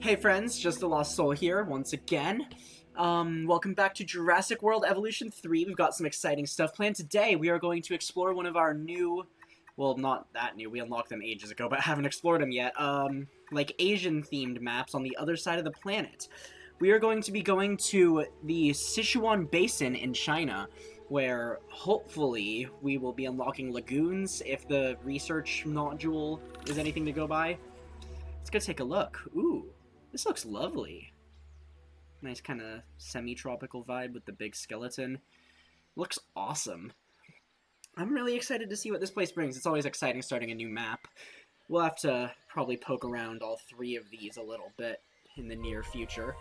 Hey friends, Just a Lost Soul here once again. Welcome back to Jurassic World Evolution 3. We've got some exciting stuff planned. Today we are going to explore one of our new, well, not that new, we unlocked them ages ago, but haven't explored them yet, like Asian-themed maps on the other side of the planet. We are going to be going to the Sichuan Basin in China, where hopefully we will be unlocking lagoons if the research module is anything to go by. Let's go take a look. Ooh. This looks lovely. Nice kind of semi-tropical vibe with the big skeleton. Looks awesome. I'm really excited to see what this place brings. It's always exciting starting a new map. We'll have to probably poke around all three of these a little bit in the near future.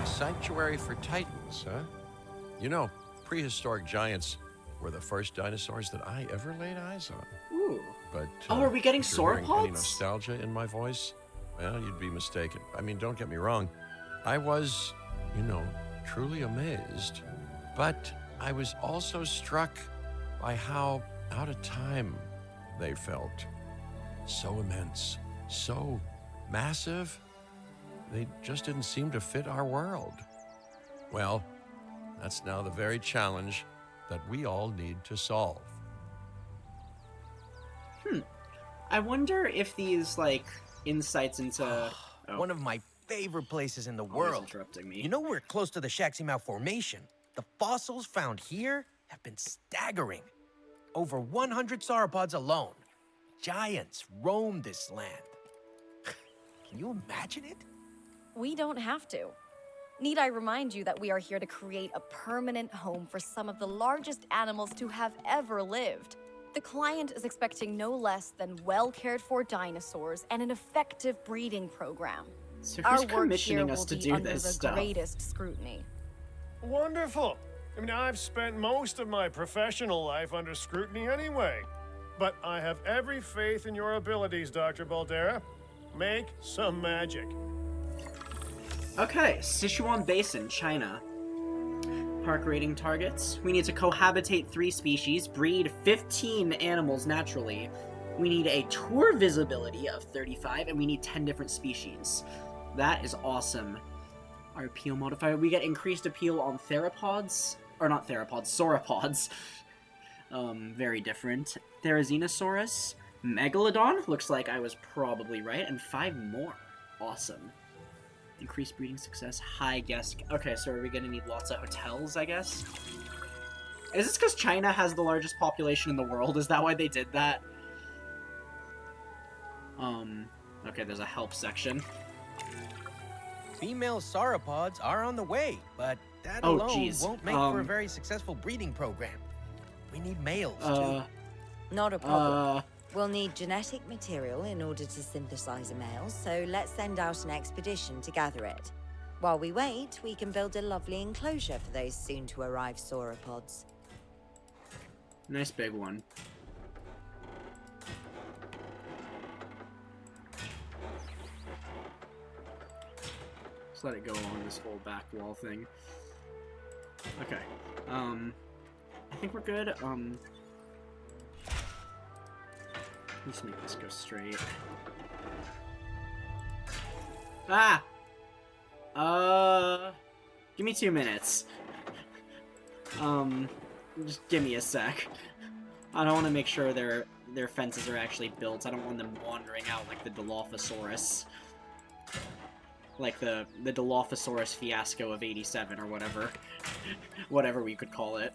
Sanctuary for Titans, huh? You know, prehistoric giants were the first dinosaurs that I ever laid eyes on. Ooh. But oh, are we getting if you're hearing sauropods? any nostalgia in my voice? Well, you'd be mistaken. I mean, don't get me wrong. I was, truly amazed. But I was also struck by how out of time they felt. So immense, so massive. They just didn't seem to fit our world. Well, that's now the very challenge that we all need to solve. I wonder if these, insights into... One of my favorite places in the Always world. interrupting me. You know we're close to the Shaximau Formation. The fossils found here have been staggering. Over 100 sauropods alone. Giants roam this land. Can you imagine it? We don't have to. Need I remind you that we are here to create a permanent home for some of the largest animals to have ever lived? The client is expecting no less than well-cared-for dinosaurs and an effective breeding program. So Our who's work commissioning here us will to be do under this the stuff? greatest scrutiny. Wonderful. I mean, I've spent most of my professional life under scrutiny anyway. But I have every faith in your abilities, Dr. Baldera. Make some magic. Okay, Sichuan Basin, China. Park rating targets. We need to cohabitate 3 species, breed 15 animals naturally. We need a tour visibility of 35, and we need 10 different species. That is awesome. Our appeal modifier. We get increased appeal on theropods. Or not theropods, sauropods. Very different. Therizinosaurus. Megalodon. Looks like I was probably right. And 5 more. Awesome. Increased breeding success, high guest... Okay, so are we gonna need lots of hotels, I guess? Is this because China has the largest population in the world? Is that why they did that? Okay, there's a help section. Female sauropods are on the way, but that Oh, alone geez. won't make for a very successful breeding program. We need males, too. Not a problem. We'll need genetic material in order to synthesize a male, so let's send out an expedition to gather it. While we wait, we can build a lovely enclosure for those soon-to-arrive sauropods. Nice big one. Just let it go along this whole back wall thing. Okay. I think we're good. Let's make this go straight. Ah! Give me 2 minutes. Just give me a sec. I don't want to make sure their fences are actually built. I don't want them wandering out like the Dilophosaurus. Like the Dilophosaurus fiasco of 87 or whatever. Whatever we could call it.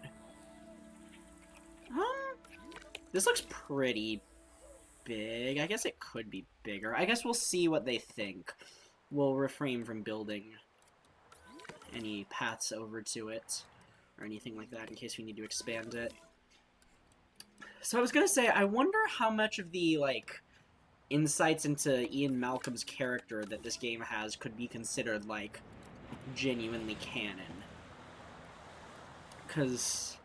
This looks pretty big. I guess it could be bigger. I guess we'll see what they think. We'll refrain from building any paths over to it or anything like that in case we need to expand it. So I was gonna say, I wonder how much of the, insights into Ian Malcolm's character that this game has could be considered, genuinely canon. Because,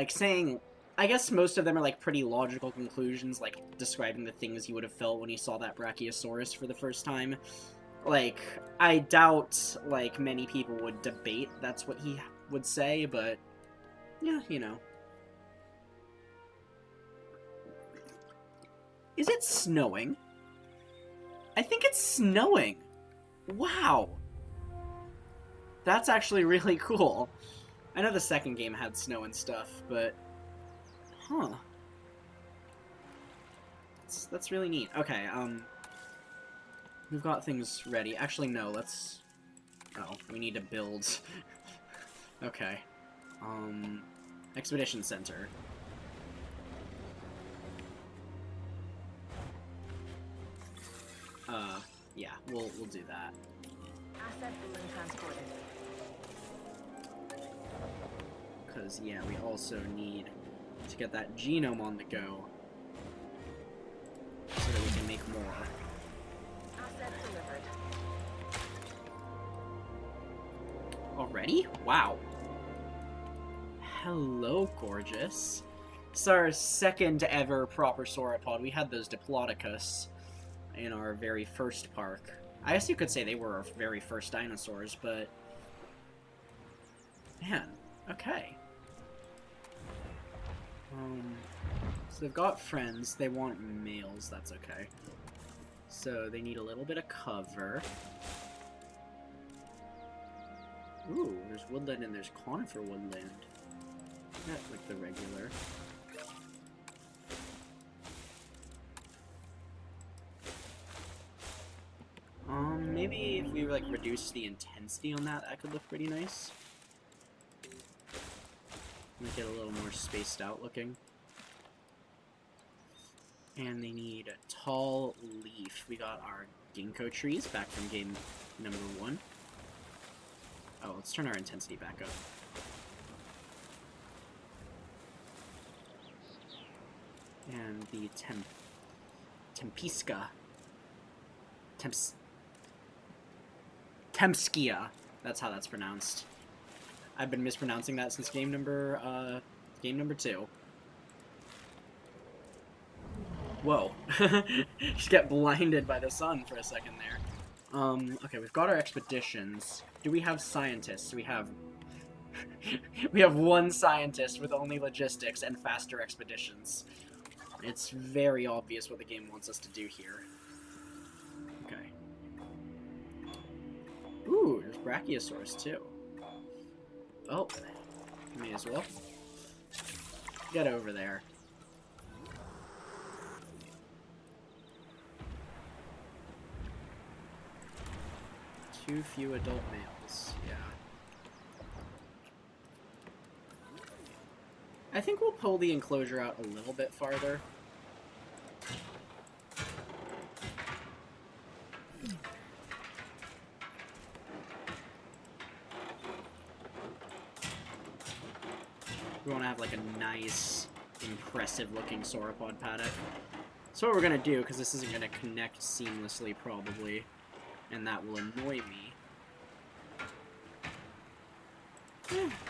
saying... I guess most of them are, pretty logical conclusions, describing the things you would have felt when you saw that Brachiosaurus for the first time. I doubt, many people would debate that's what he would say, but Yeah, you know. Is it snowing? I think it's snowing. Wow. That's actually really cool. I know the second game had snow and stuff, but... Huh. That's really neat. Okay, we've got things ready. Actually, no, let's... Oh, we need to build... Okay. Expedition Center. Yeah, we'll do that. Asset balloon transported. Because, yeah, we also need to get that genome on the go so that we can make more. Asset delivered. Already? Wow. Hello, gorgeous. It's our second ever proper sauropod. We had those Diplodocus in our very first park. I guess you could say they were our very first dinosaurs, but... Man, okay. So they've got friends. They want males. That's okay. So they need a little bit of cover. Ooh, there's woodland and there's conifer woodland. Not like the regular. Maybe if we like reduce the intensity on that, that could look pretty nice. Make it a little more spaced out looking. And they need a tall leaf. We got our ginkgo trees back from game number 1. Oh, let's turn our intensity back up. And the Tempskia. That's how that's pronounced. I've been mispronouncing that since game number 2. Whoa. Just get blinded by the sun for a second there. Okay, we've got our expeditions. Do we have scientists? We have... we have one scientist with only logistics and faster expeditions. It's very obvious what the game wants us to do here. Okay. Ooh, there's Brachiosaurus too. Oh, may as well. Get over there. Too few adult males, yeah. I think we'll pull the enclosure out a little bit farther. We want to have like a nice, impressive looking sauropod paddock. That's what we're going to do, because this isn't going to connect seamlessly probably, and that will annoy me.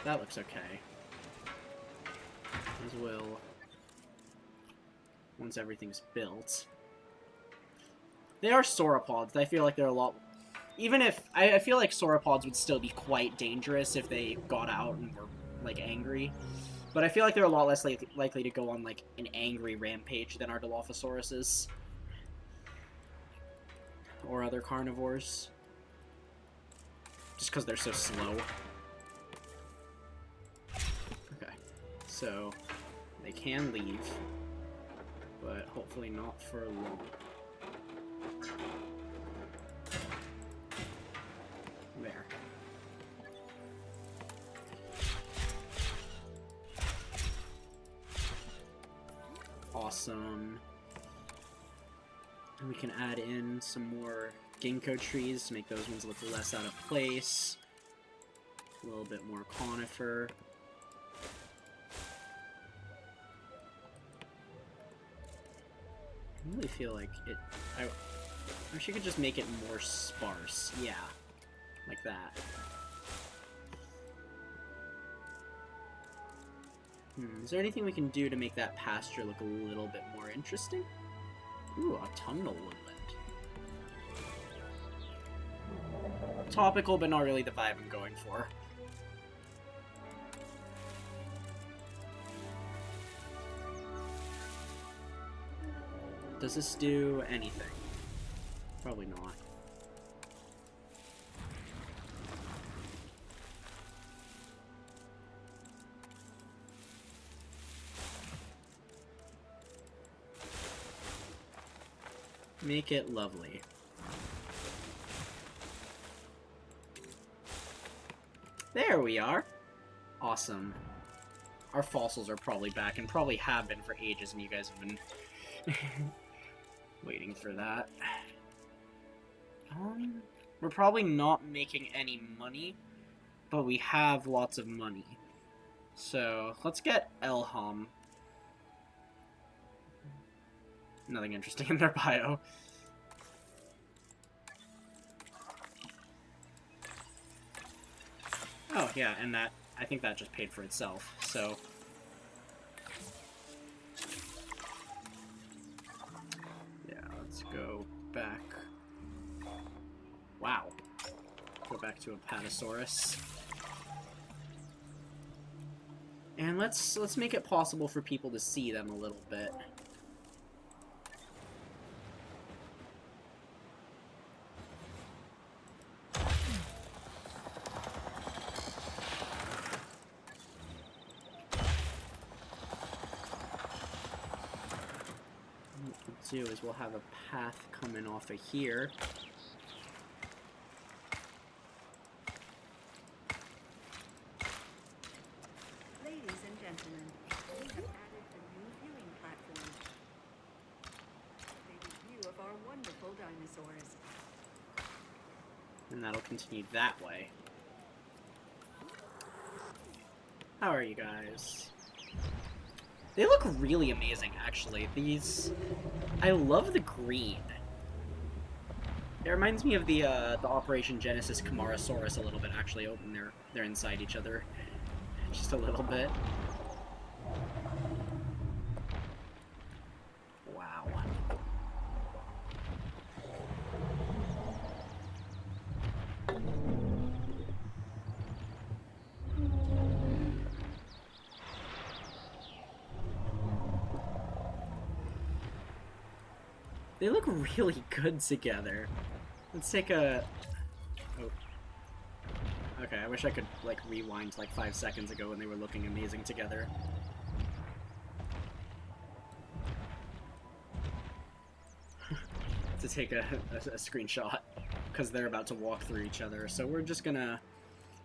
That looks okay. As well, once everything's built. They are sauropods. I feel like they're a lot... Even if... I feel like sauropods would still be quite dangerous if they got out and were, like, angry. But I feel like they're a lot less likely to go on, like, an angry rampage than our Dilophosaurus or other carnivores. Just because they're so slow. Okay. So, they can leave, but hopefully not for long. There. Awesome. And we can add in some more ginkgo trees to make those ones look less out of place. A little bit more conifer. I really feel like it... I wish you could just make it more sparse. Yeah. Like that. Is there anything we can do to make that pasture look a little bit more interesting? Ooh, autumnal woodland. Topical, but not really the vibe I'm going for. Does this do anything? Probably not. Make it lovely. There we are. Awesome. Our fossils are probably back, and probably have been for ages, and you guys have been waiting for that. We're probably not making any money, but we have lots of money. So, let's get Elham. Nothing interesting in their bio. Oh, yeah, and that, I think that just paid for itself, so. Yeah, let's go back. Wow. Go back to Apatosaurs. And let's make it possible for people to see them a little bit. Do is we'll have a path coming off of here. Ladies and gentlemen, we have added a new viewing platform. A view of our wonderful dinosaurs. And that'll continue that way. How are you guys? They look really amazing, actually. These... I love the green. It reminds me of the Operation Genesis Camarasaurus a little bit, actually. Oh, and they're inside each other. Just a little bit. Wow. They look really good together. Let's take a... Oh. Okay, I wish I could, like, rewind to, like, 5 seconds ago when they were looking amazing together. To take a screenshot, because they're about to walk through each other. So we're just gonna...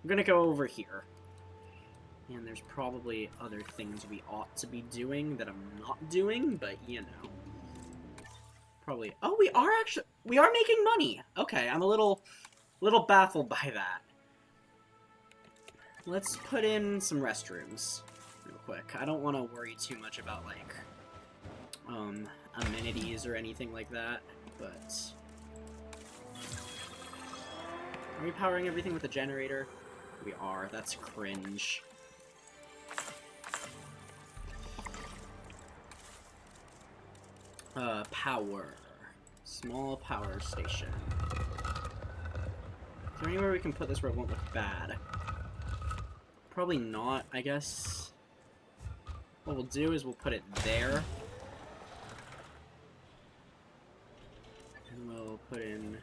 We're gonna go over here. And there's probably other things we ought to be doing that I'm not doing, but, you know. Probably. Oh, we are making money. Okay, I'm a little baffled by that. Let's put in some restrooms real quick. I don't want to worry too much about, like, amenities or anything like that, but... Are we powering everything with a generator? We are. That's cringe. Power. Small power station. Is there anywhere we can put this where it won't look bad? Probably not, I guess. What we'll do is we'll put it there. And we'll put in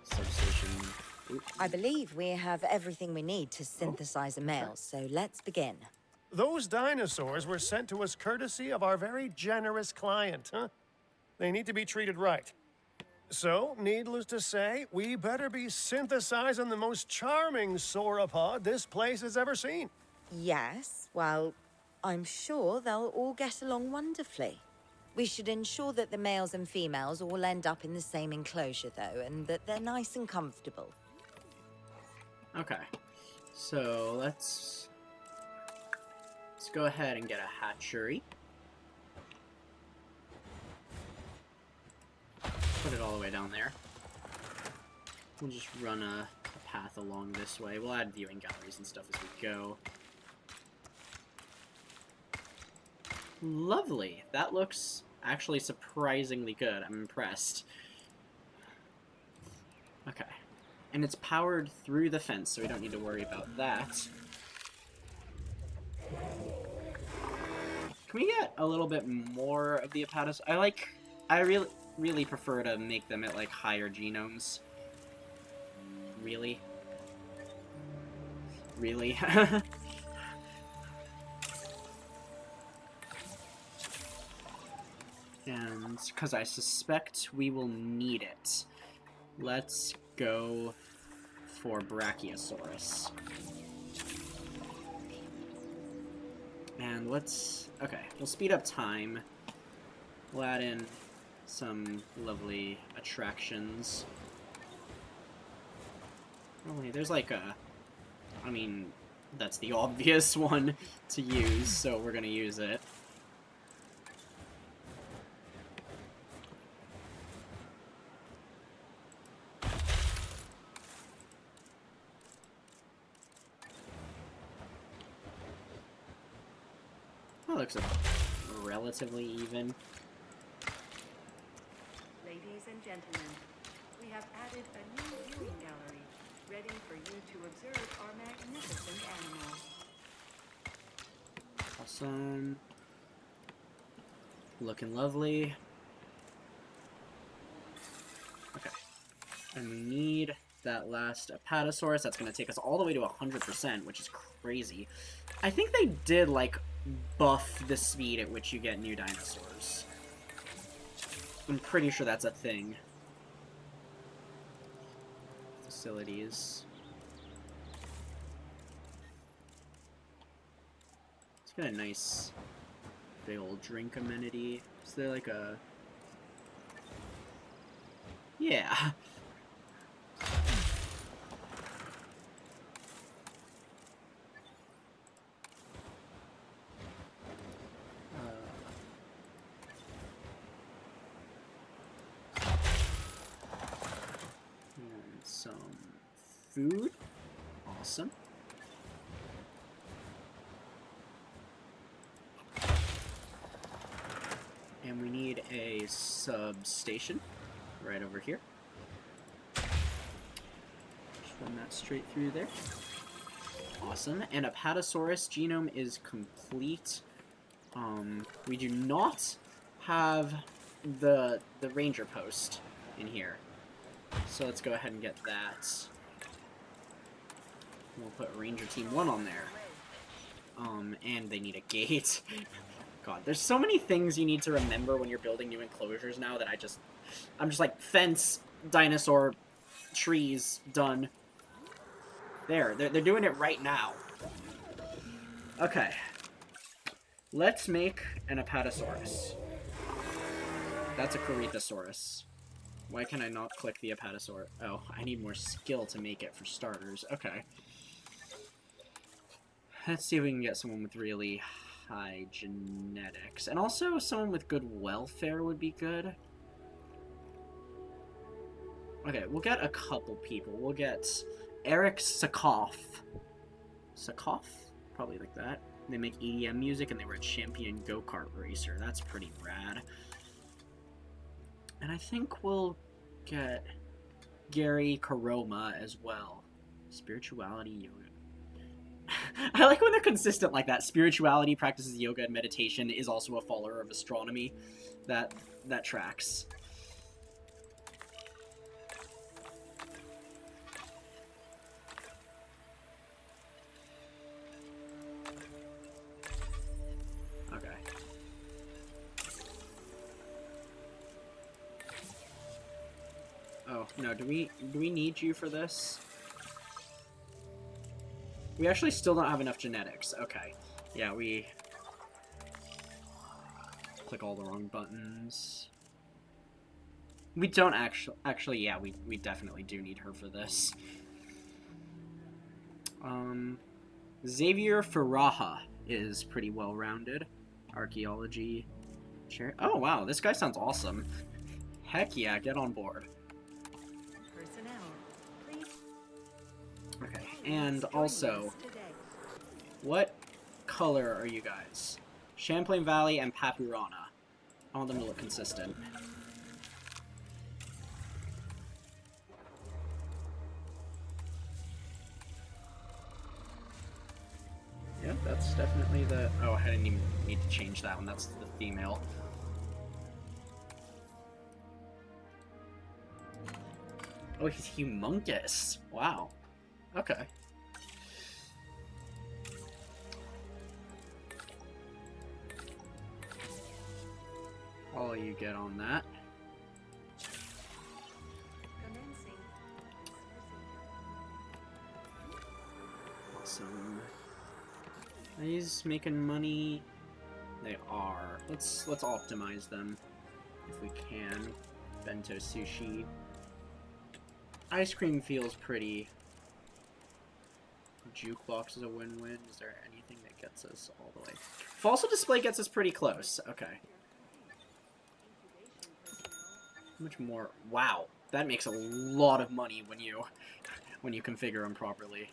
substation. Oops. I believe we have everything we need to synthesize a male, so let's begin. Those dinosaurs were sent to us courtesy of our very generous client, huh? They need to be treated right. So, needless to say, we better be synthesizing the most charming sauropod this place has ever seen. Yes, well, I'm sure they'll all get along wonderfully. We should ensure that the males and females all end up in the same enclosure, though, and that they're nice and comfortable. Okay. So, let's go ahead and get a hatchery. Put it all the way down there. We'll just run a path along this way. We'll add viewing galleries and stuff as we go. Lovely. That looks actually surprisingly good. I'm impressed. Okay. And it's powered through the fence, so we don't need to worry about that. Can we get a little bit more of the Apatosaurus? I like I really prefer to make them at like higher genomes. Really? Really? And because I suspect we will need it, let's go for Brachiosaurus. And let's... okay, we'll speed up time. We'll add in some lovely attractions. Really, there's like a... I mean, that's the obvious one to use, so we're gonna use it. That looks relatively even. Ladies and gentlemen, we have added a new viewing gallery, ready for you to observe our magnificent animals. Awesome. Looking lovely. Okay. And we need that last Apatosaurus. That's going to take us all the way to 100%, which is crazy. I think they did, like, buff the speed at which you get new dinosaurs. I'm pretty sure that's a thing. Facilities. It's got a nice big old drink amenity. Is there like a... yeah. And some food. Awesome. And we need a substation right over here. Just run that straight through there. Awesome. And Apatosaurus genome is complete. We do not have the ranger post in here. So let's go ahead and get that. We'll put Ranger Team 1 on there. And they need a gate. God, there's so many things you need to remember when you're building new enclosures now that I'm just like, fence, dinosaur, trees, done. They're doing it right now. Okay. Let's make an Apatosaurus. That's a Corythosaurus. Why can I not click the Apatosaurus? Oh, I need more skill to make it for starters. Okay. Let's see if we can get someone with really high genetics. And also, someone with good welfare would be good. Okay, we'll get a couple people. We'll get Eric Sakoff. Sakoff? Probably like that. They make EDM music and they were a champion go-kart racer. That's pretty rad. And I think we'll get Gary Karoma as well. Spirituality yoga. I like when they're consistent like that. Spirituality, practices yoga and meditation, is also a follower of astronomy. That tracks. Okay. Oh, no, do we need you for this? We actually still don't have enough genetics. Okay. Yeah, we click all the wrong buttons. We don't actually, yeah, we definitely do need her for this. Xavier Faraha is pretty well-rounded. Archaeology. Oh, wow, this guy sounds awesome. Heck yeah, get on board. Personnel, please. Okay, and also, what color are you guys? Champlain Valley and Papurana. I want them to look consistent. Yeah, that's definitely the... oh, I didn't even need to change that one. That's the female. Oh, he's humongous. Wow. Okay. All you get on that. Commencing. Awesome. Are these making money? They are. Let's optimize them if we can. Bento sushi. Ice cream feels pretty. Jukebox is a win-win. Is there anything that gets us all the way? Fossil display gets us pretty close. Okay. How much more? Wow, that makes a lot of money when you configure them properly.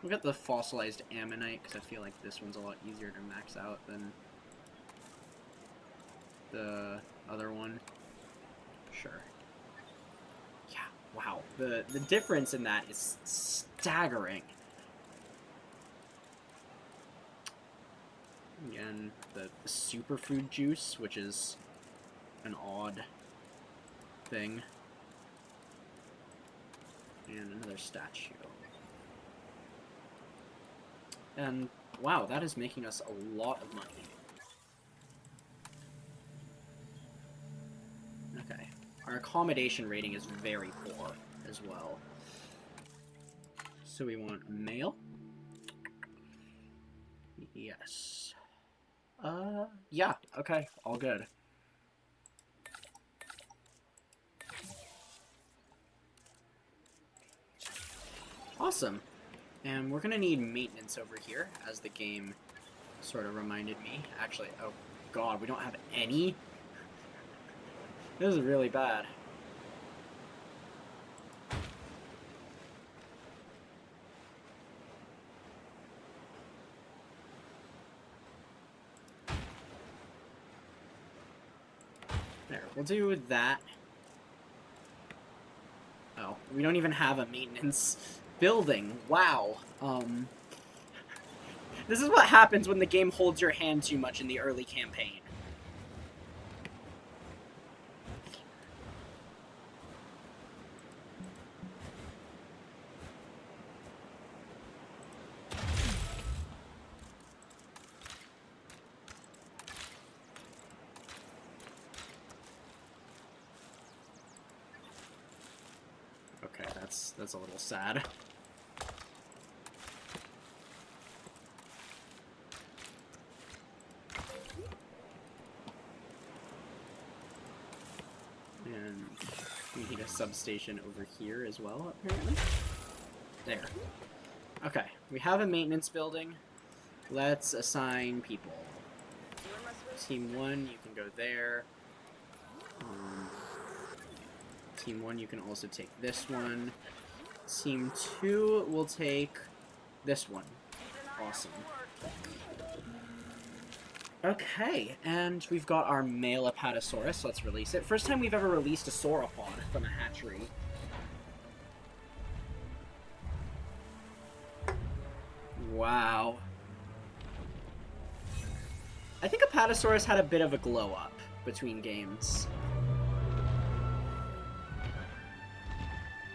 We'll get the fossilized ammonite because I feel like this one's a lot easier to max out than the other one. Sure. Yeah, wow. The difference in that is staggering. Again, the superfood juice, which is an odd thing. And another statue. And wow, that is making us a lot of money. Okay. Our accommodation rating is very poor as well. So we want male. Yes. Yeah, okay, all good. Awesome. And we're gonna need maintenance over here, as the game sort of reminded me. Actually, oh god, we don't have any? This is really bad. There, we'll do that. Oh, we don't even have a maintenance building. Wow. This is what happens when the game holds your hand too much in the early campaign. Okay, that's a little sad. And we need a substation over here as well, apparently. There. Okay, we have a maintenance building. Let's assign people. Team 1, you can go there. Team 1, you can also take this one. Team 2 will take this one. Awesome. Okay, and we've got our male Apatosaurus. Let's release it. First time we've ever released a sauropod from a hatchery. Wow. I think Apatosaurus had a bit of a glow up between games.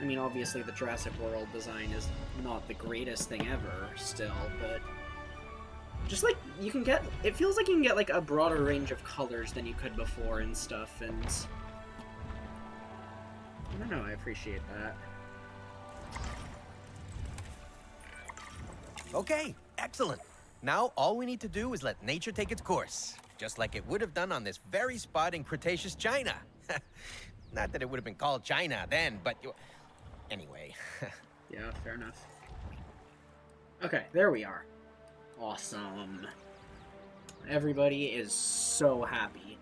I mean, obviously the Jurassic World design is not the greatest thing ever, still, but just, like, you can get, it feels like you can get, like, a broader range of colors than you could before and stuff, and I don't know, I appreciate that. Okay, excellent. Now all we need to do is let nature take its course, just like it would have done on this very spot in Cretaceous China. Not that it would have been called China then, but anyway. Yeah, fair enough. Okay, there we are. Awesome. Everybody is so happy.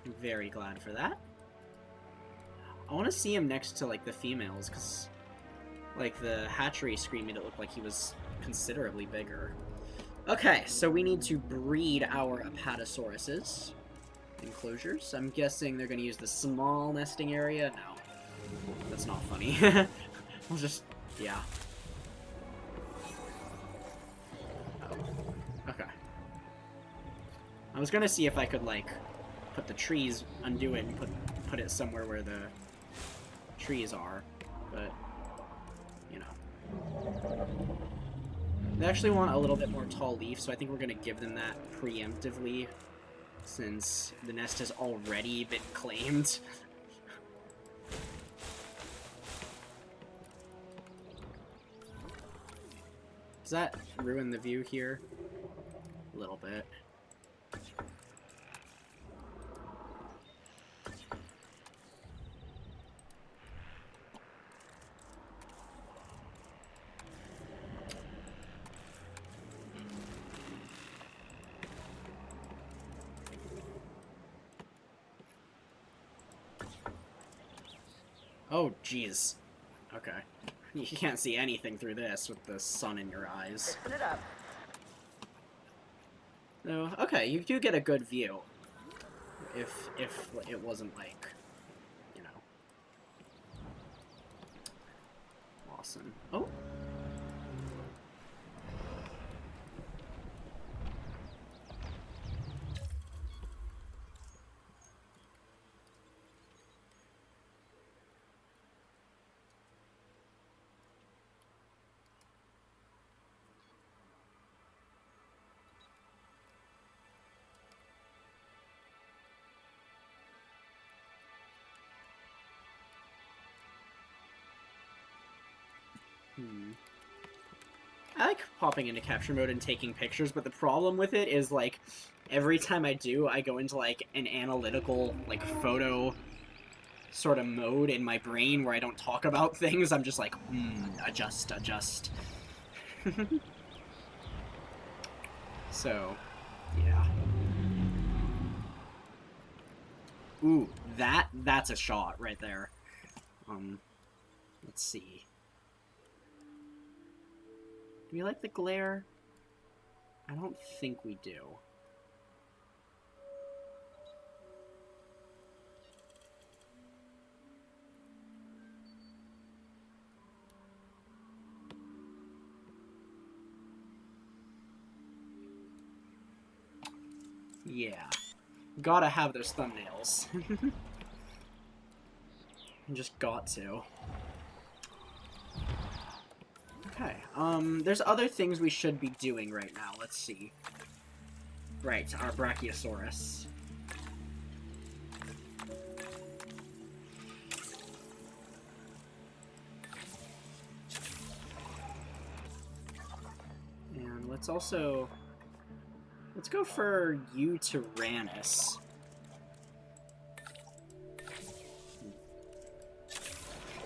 I'm very glad for that. I want to see him next to, like, the females, because, like, the hatchery screen made it look like he was considerably bigger. Okay, so we need to breed our Apatosauruses. Enclosures. I'm guessing they're going to use the small nesting area. No. That's not funny. We'll just... yeah. Oh. Okay. I was going to see if I could, like, put the trees, undo it, and put it somewhere where the trees are. But, you know. They actually want a little bit more tall leaf, so I think we're going to give them that preemptively, since the nest has already been claimed. Does that ruin the view here? A little bit. Oh, jeez. Okay. You can't see anything through this with the sun in your eyes. Put it up. No, okay, you do get a good view. If it wasn't like, you know, awesome. Oh. I like popping into capture mode and taking pictures, but the problem with it is, like, every time I do, I go into, like, an analytical, like, photo sort of mode in my brain where I don't talk about things. I'm just like, adjust. So, yeah. Ooh, that's a shot right there. Let's see. Do we like the glare? I don't think we do. Yeah. Gotta have those thumbnails. Just got to. Okay, there's other things we should be doing right now. Let's see. Right, our Brachiosaurus. And let's also... let's go for Tyrannus.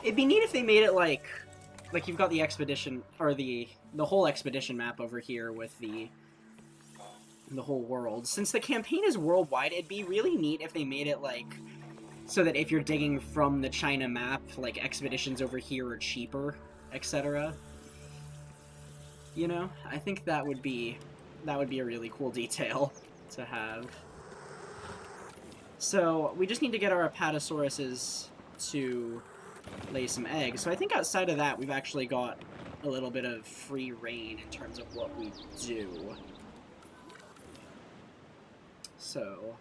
It'd be neat if they made it like you've got the expedition, or the whole expedition map over here with the whole world. Since the campaign is worldwide, it'd be really neat if they made it like so that if you're digging from the China map, like expeditions over here are cheaper, etc. You know, I think that would be a really cool detail to have. So we just need to get our Apatosauruses to lay some eggs. So I think outside of that, we've actually got a little bit of free reign in terms of what we do. So,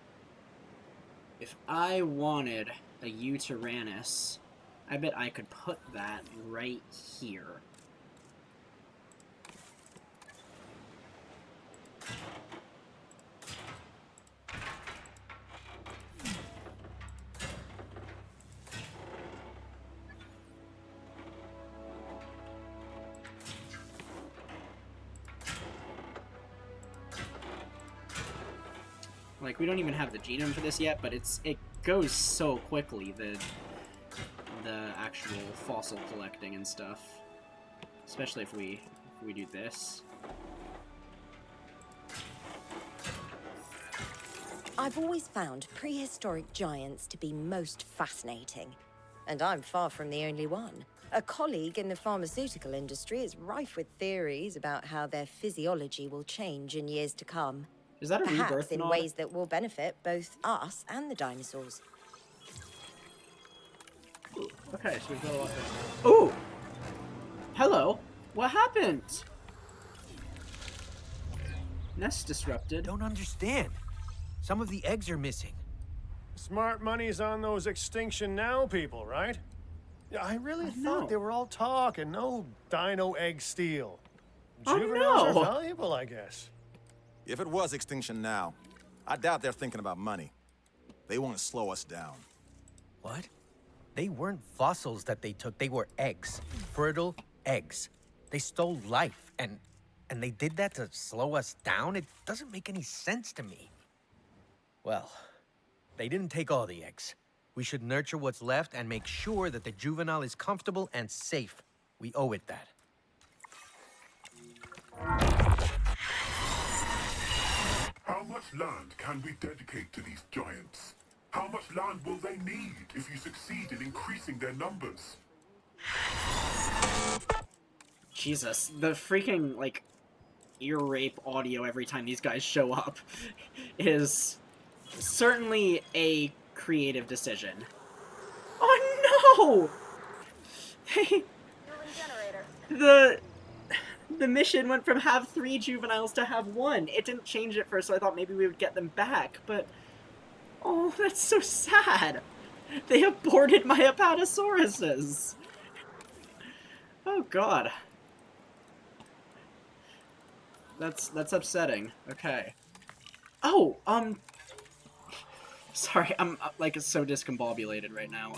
if I wanted a Tyrannus, I bet I could put that right here. Like, we don't even have the genome for this yet, but it goes so quickly, the actual fossil collecting and stuff. Especially if we do this. I've always found prehistoric giants to be most fascinating. And I'm far from the only one. A colleague in the pharmaceutical industry is rife with theories about how their physiology will change in years to come. Is that a Perhaps rebirth in nod? ways that will benefit both us and the dinosaurs. Ooh, okay, so we've got a lot there. Ooh! Hello! What happened? Nest disrupted. Don't understand. Some of the eggs are missing. Smart money's on those Extinction Now people, right? Yeah, I really thought they were all talk and no dino egg steal. Juveniles are valuable, I guess. If it was Extinction Now, I doubt they're thinking about money. They want to slow us down. What? They weren't fossils that they took, they were eggs. Fertile eggs. They stole life, and they did that to slow us down? It doesn't make any sense to me. Well, they didn't take all the eggs. We should nurture what's left and make sure that the juvenile is comfortable and safe. We owe it that. How much land can we dedicate to these giants? How much land will they need if you succeed in increasing their numbers? Jesus, the freaking, like, ear rape audio every time these guys show up is certainly a creative decision. Oh no! The mission went from have 3 juveniles to have 1. It didn't change at first, so I thought maybe we would get them back, but... Oh, that's so sad! They aborted my Apatosauruses! Oh god. That's upsetting. Okay. Oh, sorry, I'm, like, so discombobulated right now.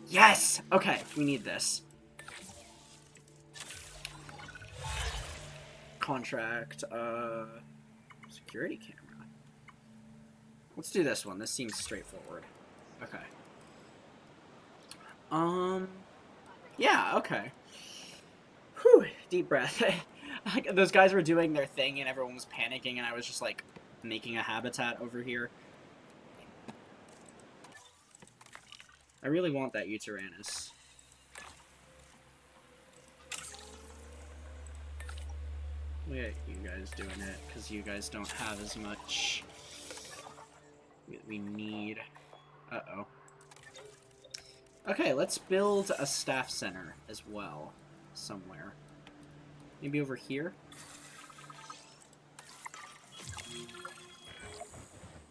Yes! Okay, we need this. Contract, security camera. Let's do this one. This seems straightforward. Okay. Yeah, okay. Whew, deep breath. Those guys were doing their thing and everyone was panicking and I was just, like, making a habitat over here. I really want that Uteranus. Look at you guys doing it, because you guys don't have as much we need. Uh-oh. Okay, let's build a staff center as well, somewhere. Maybe over here?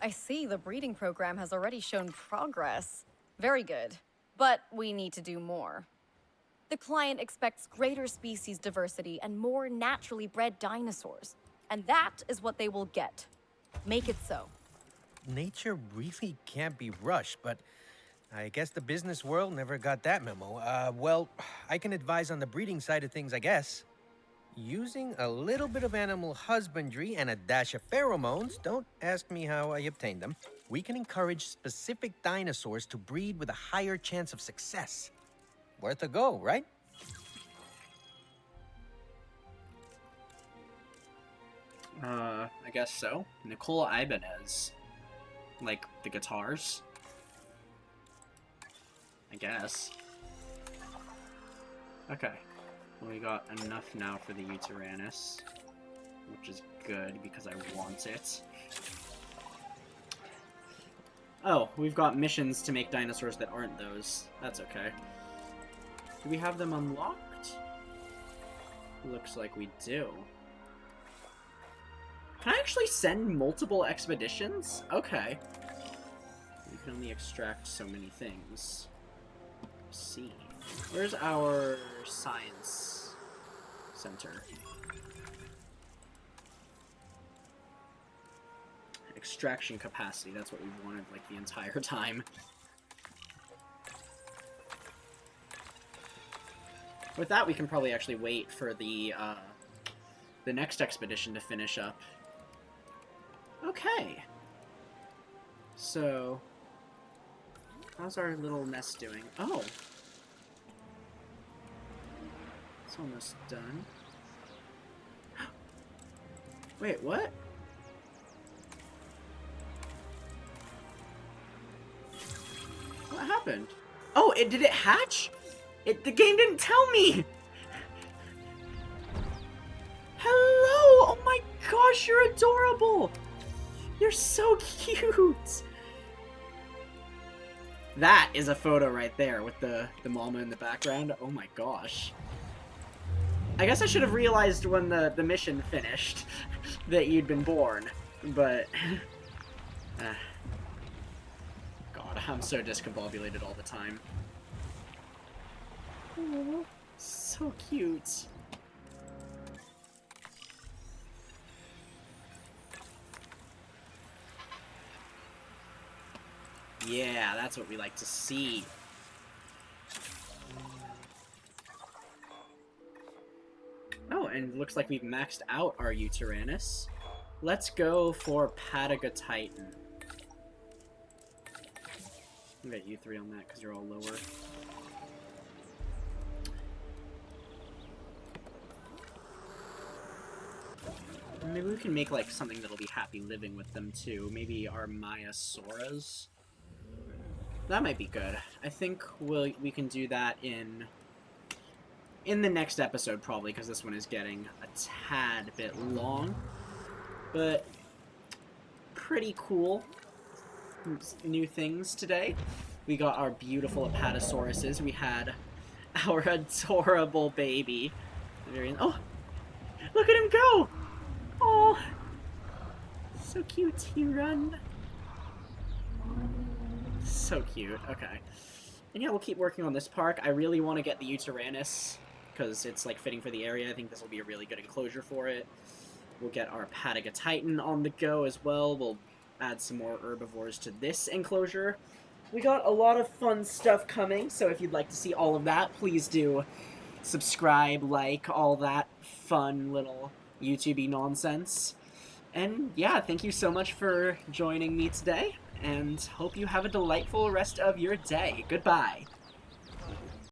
I see the breeding program has already shown progress. Very good. But we need to do more. The client expects greater species diversity and more naturally bred dinosaurs. And that is what they will get. Make it so. Nature really can't be rushed, but I guess the business world never got that memo. Well, I can advise on the breeding side of things, I guess. Using a little bit of animal husbandry and a dash of pheromones, don't ask me how I obtained them, we can encourage specific dinosaurs to breed with a higher chance of success. Worth a go, right? I guess so. Nicola Ibanez. Like, the guitars? I guess. Okay. Well, we got enough now for the Uteranus, which is good because I want it. Oh, we've got missions to make dinosaurs that aren't those. That's okay. Do we have them unlocked? Looks like we do. Can I actually send multiple expeditions? Okay. We can only extract so many things. Let's see. Where's our science center? Extraction capacity, that's what we've wanted like the entire time. With that, we can probably actually wait for the next expedition to finish up. Okay. So, how's our little nest doing? Oh. It's almost done. Wait, what? What happened? Oh, did it hatch? The game didn't tell me! Hello! Oh my gosh, you're adorable! You're so cute! That is a photo right there with the mama in the background. Oh my gosh. I guess I should have realized when the mission finished that you'd been born, but... god, I'm so discombobulated all the time. Oh, so cute. Yeah, that's what we like to see. Oh, and it looks like we've maxed out our Utyrannus. Let's go for Apatosaurs. I'll get you 3 on that because you're all lower. Maybe we can make like something that'll be happy living with them too. Maybe our Apatosaurs. That might be good. I think we can do that in the next episode probably, because this one is getting a tad bit long. But pretty cool new things today. We got our beautiful Apatosauruses. We had our adorable baby. Oh, look at him go! Oh, so cute. He run. So cute. Okay. And yeah, we'll keep working on this park. I really want to get the Utyrannus because it's like fitting for the area. I think this will be a really good enclosure for it. We'll get our Apatosaurs on the go as well. We'll add some more herbivores to this enclosure. We got a lot of fun stuff coming, so if you'd like to see all of that, please do subscribe, like, all that fun little YouTube-y nonsense. And yeah, thank you so much for joining me today, and hope you have a delightful rest of your day. Goodbye.